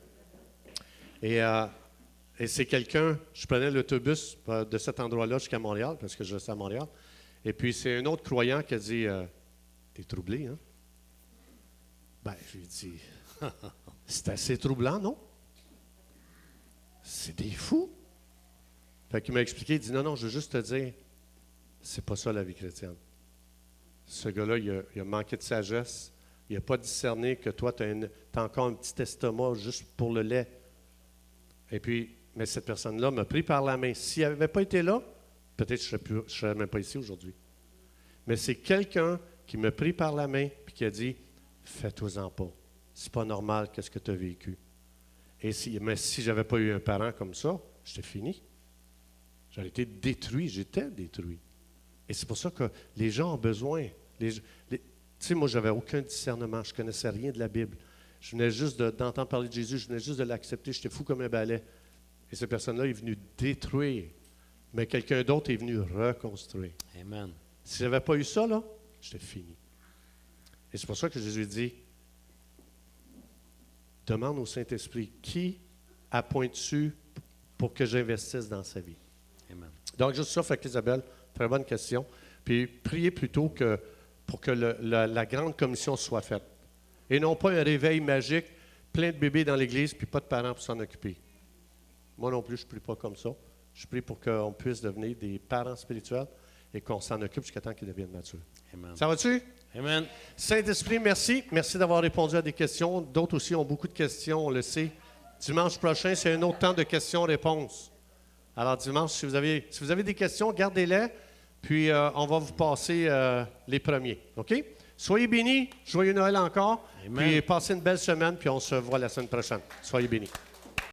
Et c'est quelqu'un, je prenais l'autobus de cet endroit-là jusqu'à Montréal, parce que je restais à Montréal. Et puis, c'est un autre croyant qui a dit, t'es troublé, hein? Ben, j'ai dit, c'est assez troublant, non? C'est des fous. Fait qu'il m'a expliqué, il dit, non, je veux juste te dire, c'est pas ça la vie chrétienne. Ce gars-là, il a manqué de sagesse. Il n'a pas discerné que toi, tu as encore un petit estomac juste pour le lait. Et puis, mais cette personne-là m'a pris par la main. S'il n'avait pas été là, peut-être que je ne serais même pas ici aujourd'hui. Mais c'est quelqu'un qui m'a pris par la main et qui a dit, fais-toi-en pas. C'est pas normal qu'est-ce que tu as vécu. Mais si je n'avais pas eu un parent comme ça, j'étais fini. J'aurais été détruit. J'étais détruit. Et c'est pour ça que les gens ont besoin. Tu sais, moi, je n'avais aucun discernement. Je ne connaissais rien de la Bible. Je venais juste d'entendre parler de Jésus. Je venais juste de l'accepter. J'étais fou comme un balai. Et cette personne-là est venue détruire. Mais quelqu'un d'autre est venu reconstruire. Amen. Si je n'avais pas eu ça, là, j'étais fini. Et c'est pour ça que Jésus dit, demande au Saint-Esprit, qui appointes-tu pour que j'investisse dans sa vie? Amen. Donc, juste ça, fait qu'Isabelle, très bonne question. Puis, priez plutôt pour que la grande commission soit faite. Et non pas un réveil magique, plein de bébés dans l'Église, puis pas de parents pour s'en occuper. Moi non plus, je ne prie pas comme ça. Je prie pour qu'on puisse devenir des parents spirituels et qu'on s'en occupe jusqu'à temps qu'ils deviennent matures. Amen. Ça va-tu? Amen. Saint-Esprit, merci. Merci d'avoir répondu à des questions. D'autres aussi ont beaucoup de questions, on le sait. Dimanche prochain, c'est un autre temps de questions-réponses. Alors, dimanche, si vous avez des questions, gardez-les, puis on va vous passer les premiers. OK? Soyez bénis. Joyeux Noël encore. Amen. Puis passez une belle semaine, puis on se voit la semaine prochaine. Soyez bénis.